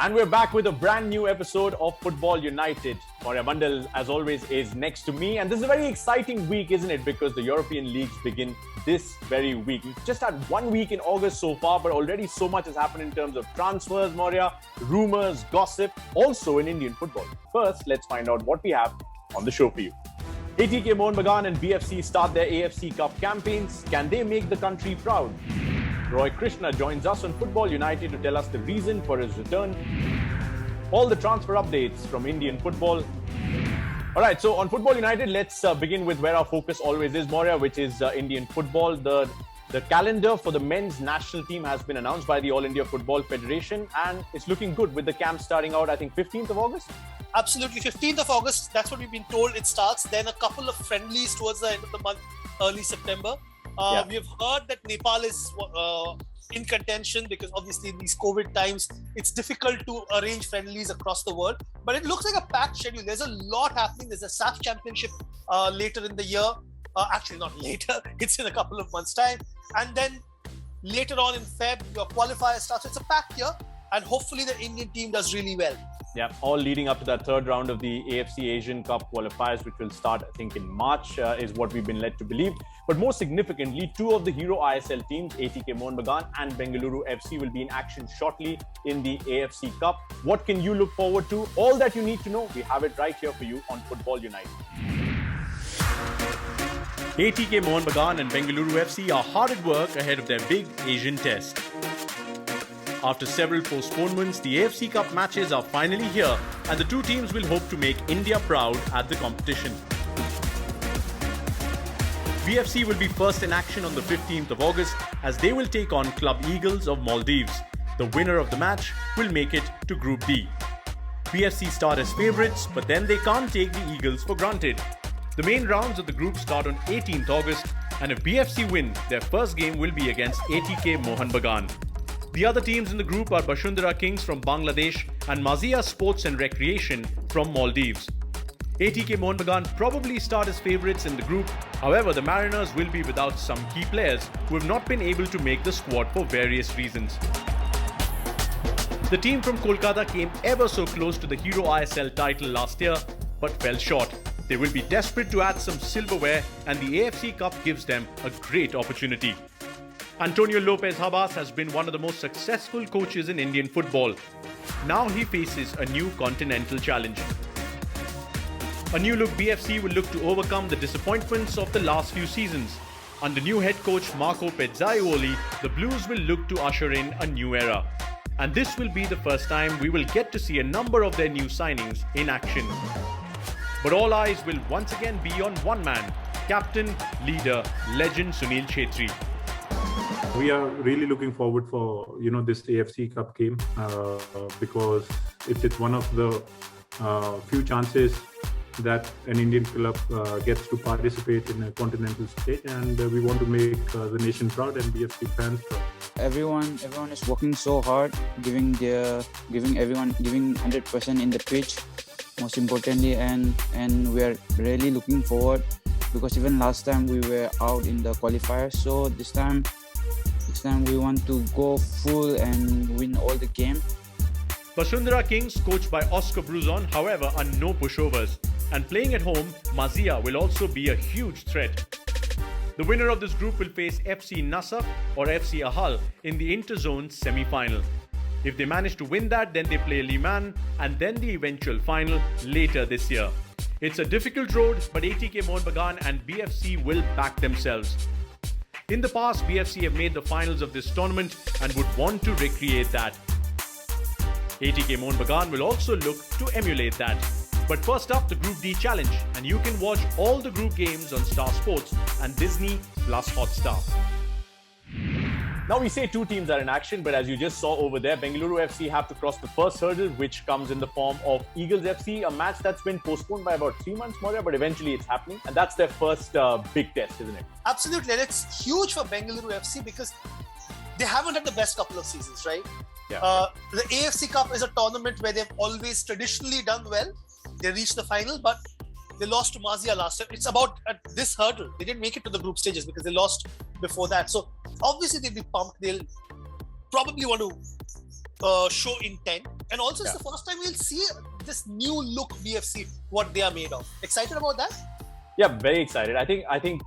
And we're back with a brand new episode of Football United. Maurya Mandal, as always, is next to me. And this is a very exciting week, isn't it? Because the European leagues begin this very week. We've just had 1 week in August so far, but already so much has happened in terms of transfers, Maurya, rumours, gossip, also in Indian football. First, let's find out what we have on the show for you. ATK Mohun Bagan and BFC start their AFC Cup campaigns. Can they make the country proud? Roy Krishna joins us on Football United to tell us the reason for his return. All the transfer updates from Indian football. All right, so on Football United, let's begin with where our focus always is, Maurya, which is Indian football. The calendar for the men's national team has been announced by the All India Football Federation, and it's looking good with the camp starting out, I think, 15th of August? Absolutely, 15th of August. That's what we've been told it starts. Then a couple of friendlies towards the end of the month, early September. We have heard that Nepal is in contention because obviously in these COVID times, it's difficult to arrange friendlies across the world. But it looks like a packed schedule. There's a lot happening. There's a SAF championship later in the year. Actually, not later. It's in a couple of months' time. And then later on in Feb, your qualifier starts. It's a packed year. And hopefully the Indian team does really well. Yeah, all leading up to that third round of the AFC Asian Cup qualifiers, which will start, I think, in March, is what we've been led to believe. But more significantly, two of the hero ISL teams, ATK Mohun Bagan and Bengaluru FC, will be in action shortly in the AFC Cup. What can you look forward to? All that you need to know, we have it right here for you on Football United. ATK Mohun Bagan and Bengaluru FC are hard at work ahead of their big Asian test. After several postponements, the AFC Cup matches are finally here, and the two teams will hope to make India proud at the competition. BFC will be first in action on the 15th of August as they will take on Club Eagles of Maldives. The winner of the match will make it to Group D. BFC start as favourites, but then they can't take the Eagles for granted. The main rounds of the group start on 18th August, and if BFC win, their first game will be against ATK Mohun Bagan. The other teams in the group are Bashundhara Kings from Bangladesh and Mazia Sports and Recreation from Maldives. ATK Mohun Bagan probably start as favourites in the group. However, the Mariners will be without some key players who have not been able to make the squad for various reasons. The team from Kolkata came ever so close to the Hero ISL title last year, but fell short. They will be desperate to add some silverware, and the AFC Cup gives them a great opportunity. Antonio Lopez Habas has been one of the most successful coaches in Indian football. Now he faces a new continental challenge. A new look BFC will look to overcome the disappointments of the last few seasons. Under new head coach Marco Pezzaiuoli, the Blues will look to usher in a new era. And this will be the first time we will get to see a number of their new signings in action. But all eyes will once again be on one man, captain, leader, legend Sunil Chhetri. We are really looking forward for this AFC Cup game because it's one of the few chances that an Indian club gets to participate in a continental stage, and we want to make the nation proud and BFC fans proud. Everyone is working so hard, giving 100% in the pitch, most importantly, and we are really looking forward because even last time we were out in the qualifiers, so this time we want to go full and win all the game. Bashundhara Kings, coached by Oscar Bruzon, however, are no pushovers. And playing at home, Mazia will also be a huge threat. The winner of this group will face FC Nasaf or FC Ahal in the interzone semi-final. If they manage to win that, then they play Liman and then the eventual final later this year. It's a difficult road, but ATK Mohun Bagan and BFC will back themselves. In the past, BFC have made the finals of this tournament and would want to recreate that. ATK Mohun Bagan will also look to emulate that. But first up, the Group D challenge, and you can watch all the group games on Star Sports and Disney plus Hotstar. Now we say two teams are in action, but as you just saw over there, Bengaluru FC have to cross the first hurdle, which comes in the form of Eagles FC, a match that's been postponed by about 3 months, Maurya, but eventually it's happening. And that's their first big test, isn't it? Absolutely, and it's huge for Bengaluru FC because they haven't had the best couple of seasons, right? Yeah. The AFC Cup is a tournament where they've always traditionally done well. They reached the final, but they lost to Mazia last time. It's about at this hurdle. They didn't make it to the group stages because they lost before that. So obviously they'll be pumped. They'll probably want to show intent. And also, it's the first time we'll see this new look BFC, what they are made of. Excited about that? Yeah, very excited. I think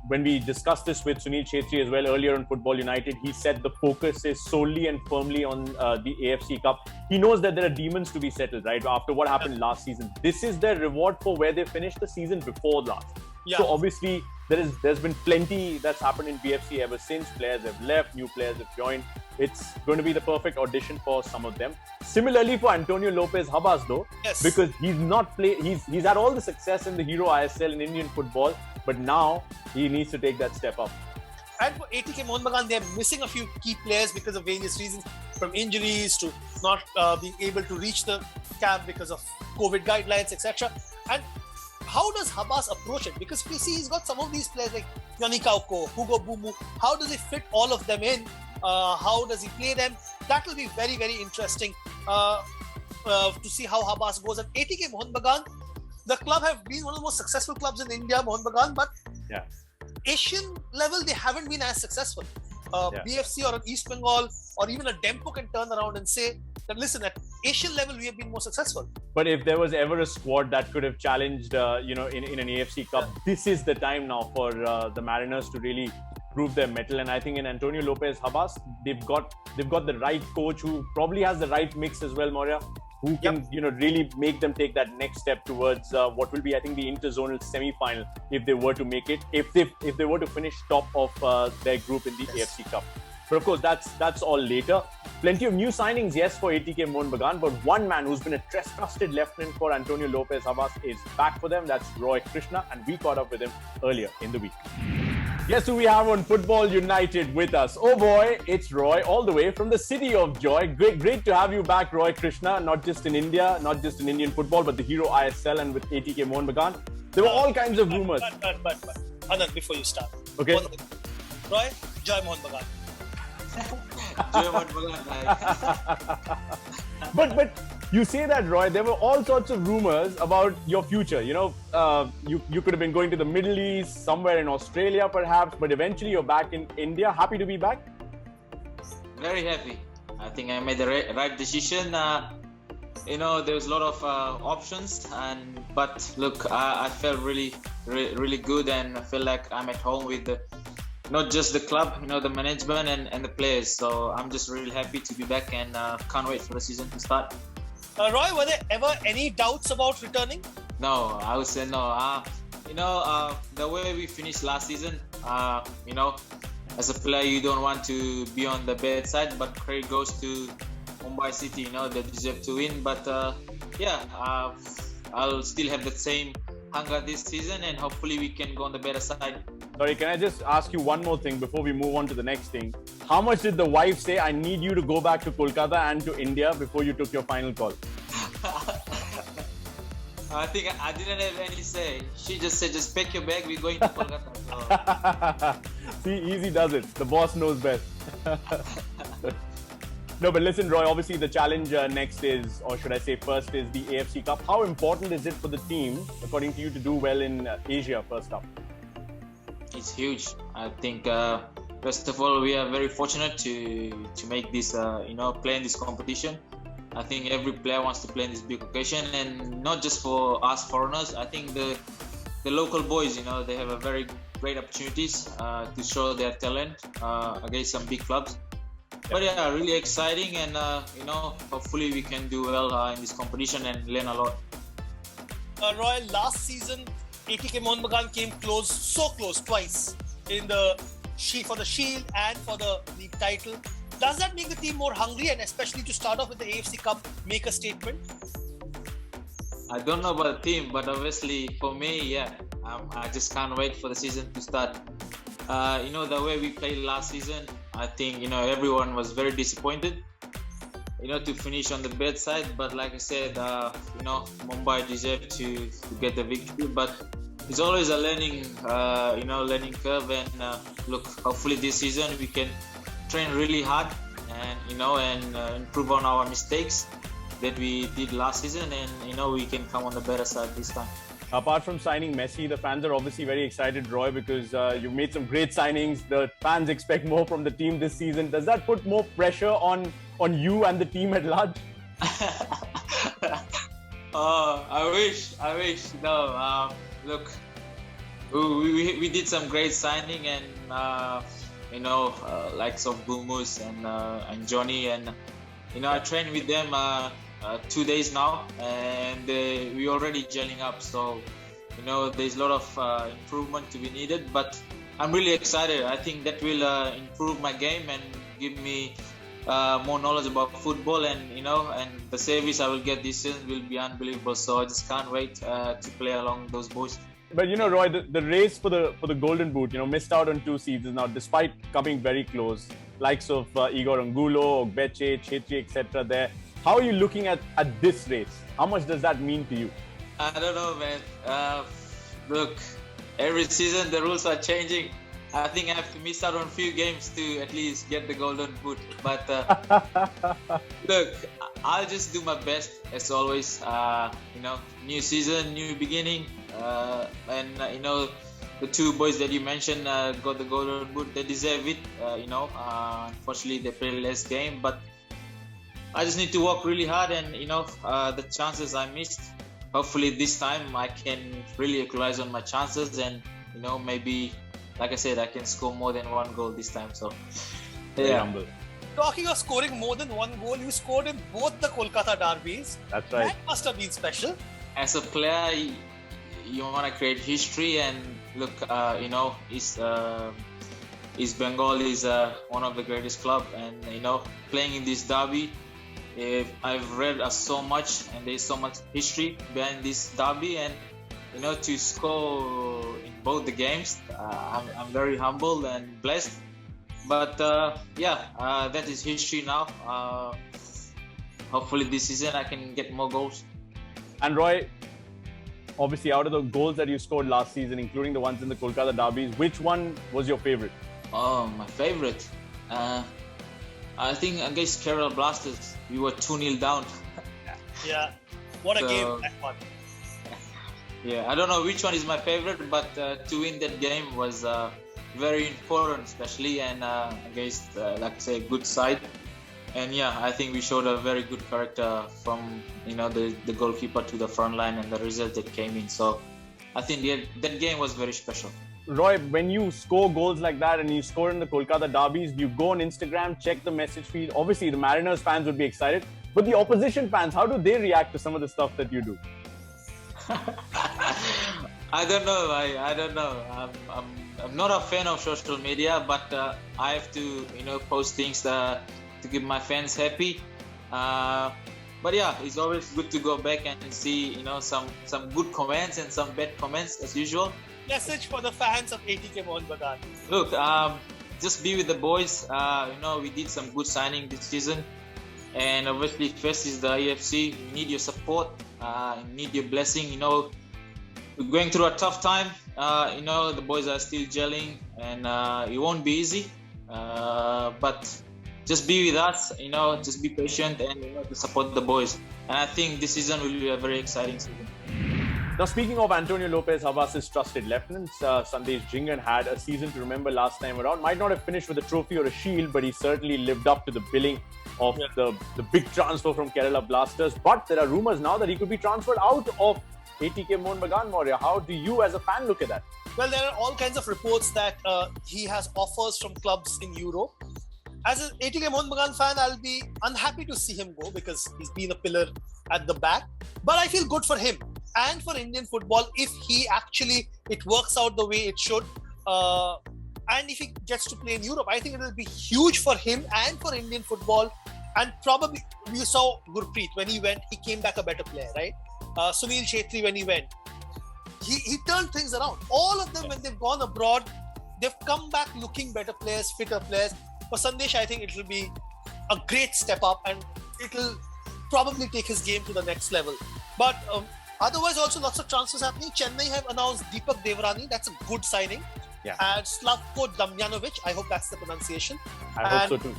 when we discussed this with Sunil Chetri as well earlier on Football United, he said the focus is solely and firmly on the AFC Cup. He knows that there are demons to be settled, right? After what happened last season, this is their reward for where they finished the season before last. Yeah. So obviously there's been plenty that's happened in BFC ever since. Players have left, new players have joined. It's going to be the perfect audition for some of them. Similarly for Antonio Lopez Habas though, because he's had all the success in the Hero ISL in Indian football, but now he needs to take that step up. And for ATK Mohun Bagan, they're missing a few key players because of various reasons, from injuries to not being able to reach the camp because of COVID guidelines, etc. And how does Habas approach it? Because we see he's got some of these players like Yannick Auko, Hugo Bumu. How does he fit all of them in? How does he play them? That will be very, very interesting to see how Habas goes. And ATK Mohun Bagan, the club have been one of the most successful clubs in India, Mohun Bagan, but Asian level, they haven't been as successful. BFC or an East Bengal or even a Dempo can turn around and say that, listen, at Asian level, we have been more successful. But if there was ever a squad that could have challenged, in an AFC Cup, this is the time now for the Mariners to really prove their mettle. And I think in Antonio Lopez Habas, they've got the right coach who probably has the right mix as well, Maurya, who can really make them take that next step towards what will be, I think, the interzonal semi-final if they were to make it, if they were to finish top of their group in the AFC Cup. But of course, that's all later. Plenty of new signings, yes, for ATK Mohun Bagan, but one man who's been a trusted lieutenant for Antonio Lopez Habas is back for them. That's Roy Krishna, and we caught up with him earlier in the week. Guess who we have on Football United with us? Oh boy, it's Roy, all the way from the city of joy. Great to have you back, Roy Krishna, not just in India, not just in Indian football, but the Hero ISL and with ATK Mohun Bagan. There were all kinds of rumors. But, Anand, before you start. Okay. Roy, Jai Mohun Bagan. Jai Mohun Bagan. But you say that, Roy, there were all sorts of rumors about your future. You could have been going to the Middle East, somewhere in Australia perhaps, but eventually you're back in India. Happy to be back? Very happy. I think I made the right decision. There was a lot of options, but look, I felt really good, and I feel like I'm at home with not just the club, the management and the players. So I'm just really happy to be back, and can't wait for the season to start. Roy, were there ever any doubts about returning? No, I would say no. The way we finished last season, as a player, you don't want to be on the bad side, but credit goes to Mumbai City. They deserve to win. But I'll still have the same hunger this season, and hopefully we can go on the better side. Sorry, can I just ask you one more thing before we move on to the next thing? How much did the wife say, I need you to go back to Kolkata and to India before you took your final call? I think I didn't have any say. She just said, just pack your bag, we're going to Kolkata. See, easy does it. The boss knows best. No, but listen, Roy, obviously the challenge next is, or should I say first, is the AFC Cup. How important is it for the team, according to you, to do well in Asia first up? It's huge. I think, first of all, we are very fortunate to make this, play in this competition. I think every player wants to play in this big occasion, and not just for us foreigners. I think the local boys, they have a very great opportunities to show their talent against some big clubs. But yeah, really exciting, and hopefully we can do well in this competition and learn a lot. Roy, last season, ATK Mohun Bagan came close, so close twice in for the Shield and for the league title. Does that make the team more hungry, and especially to start off with the AFC Cup, make a statement? I don't know about the team, but obviously for me, yeah, I just can't wait for the season to start. The way we played last season, I think, everyone was very disappointed, to finish on the bad side. But like I said, Mumbai deserved to get the victory. But it's always a learning curve. And look, hopefully this season we can train really hard and improve on our mistakes that we did last season, and we can come on the better side this time. Apart from signing Messi, the fans are obviously very excited, Roy, because you've made some great signings. The fans expect more from the team this season. Does that put more pressure on you and the team at large? Oh, I wish. No, look, we did some great signing, and likes of Bumus and Johnny, and I trained with them 2 days now, and we already gelling up. So there's a lot of improvement to be needed, but I'm really excited. I think that will improve my game and give me more knowledge about football, and and the service I will get this season will be unbelievable. So I just can't wait to play along those boys. But Roy, the race for the Golden Boot, missed out on 2 seasons now, despite coming very close. Likes of Igor Angulo, Ogbeche, Chetri, etc. There. How are you looking at this race? How much does that mean to you? I don't know, man. Look, every season the rules are changing. I think I have to miss out on a few games to at least get the Golden Boot. But look, I'll just do my best as always. New season, new beginning, and the 2 boys that you mentioned got the Golden Boot. They deserve it. Unfortunately they play less game, but I just need to work really hard, and the chances I missed. Hopefully this time I can really equalize on my chances, and maybe, like I said, I can score more than 1 goal this time. So Very humble. Talking of scoring more than 1 goal, you scored in both the Kolkata derbies. That's right. That must have been special. As a player, you want to create history, and look, East Bengal is one of the greatest club, and playing in this derby, I've read so much, and there's so much history behind this derby, and to score in both the games, I'm very humble and blessed. But that is history now. Hopefully this season I can get more goals. And Roy, obviously out of the goals that you scored last season, including the ones in the Kolkata derbies, which one was your favorite? Oh, my favorite? I think against Kerala Blasters, we were 2-0 down. Yeah, what a game that one. Yeah, I don't know which one is my favorite, but to win that game was very important, especially, and against, like I say, a good side. And yeah, I think we showed a very good character from the goalkeeper to the front line, and the result that came in. So I think that game was very special. Roy, when you score goals like that and you score in the Kolkata derbies, you go on Instagram, check the message feed. Obviously, the Mariners fans would be excited, but the opposition fans, how do they react to some of the stuff that you do? I don't know. I don't know. I'm not a fan of social media, but I have to post things to keep my fans happy. But yeah, it's always good to go back and see some good comments and some bad comments as usual. Message for the fans of ATK Mohun Bagan. Look, just be with the boys. We did some good signing this season, and obviously first is the AFC. We need your support. Need your blessing. We're going through a tough time. The boys are still gelling, and it won't be easy. But just be with us. Just be patient and to support the boys. And I think this season will be a very exciting season. Now, speaking of Antonio Lopez Havas's trusted lieutenants, Sandesh Jhingan had a season to remember last time around. Might not have finished with a trophy or a shield, but he certainly lived up to the billing of the big transfer from Kerala Blasters. But there are rumours now that he could be transferred out of ATK Mohun Bagan, Maurya. How do you as a fan look at that? Well, there are all kinds of reports that he has offers from clubs in Europe. As an ATK Mohun Bagan fan, I'll be unhappy to see him go because he's been a pillar at the back. But I feel good for him and for Indian football if it works out the way it should. And if he gets to play in Europe, I think it will be huge for him and for Indian football. And probably we saw Gurpreet when he went, he came back a better player, right? Sunil Chetri when he went, he turned things around. All of them when they've gone abroad, they've come back looking better players, fitter players. For Sandesh, I think it will be a great step up and it will probably take his game to the next level. But otherwise, also lots of transfers happening. Chennai have announced Deepak Devrani. That's a good signing. Yeah. And Slavko Damjanovic. I hope that's the pronunciation. I hope so too.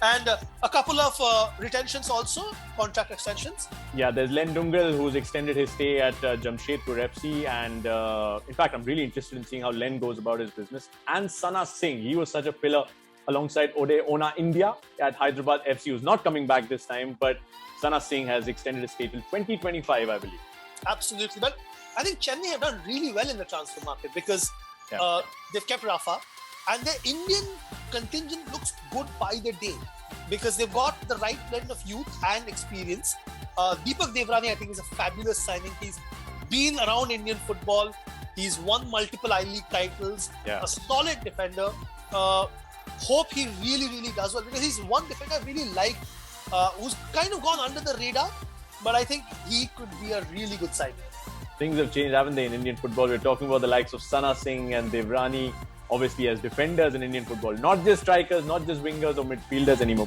And a couple of retentions also, contract extensions. Yeah, there's Len Dungal, who's extended his stay at Jamshedpur FC. And in fact, I'm really interested in seeing how Len goes about his business. And Sana Singh, he was such a pillar alongside Ode Ona India at Hyderabad FC, who's not coming back this time, but Sana Singh has extended his stay till 2025, I believe. Absolutely. But I think Chennai have done really well in the transfer market because they've kept Rafa, and their Indian contingent looks good by the day because they've got the right blend of youth and experience. Deepak Devrani, I think, is a fabulous signing. He's been around Indian football. He's won multiple I-League titles. A solid defender. Hope he really, really does well because he's one defender I really like, who's kind of gone under the radar, but I think he could be a really good signing. Things have changed, haven't they, in Indian football? We're talking about the likes of Sana Singh and Devrani, obviously as defenders in Indian football, not just strikers, not just wingers or midfielders anymore.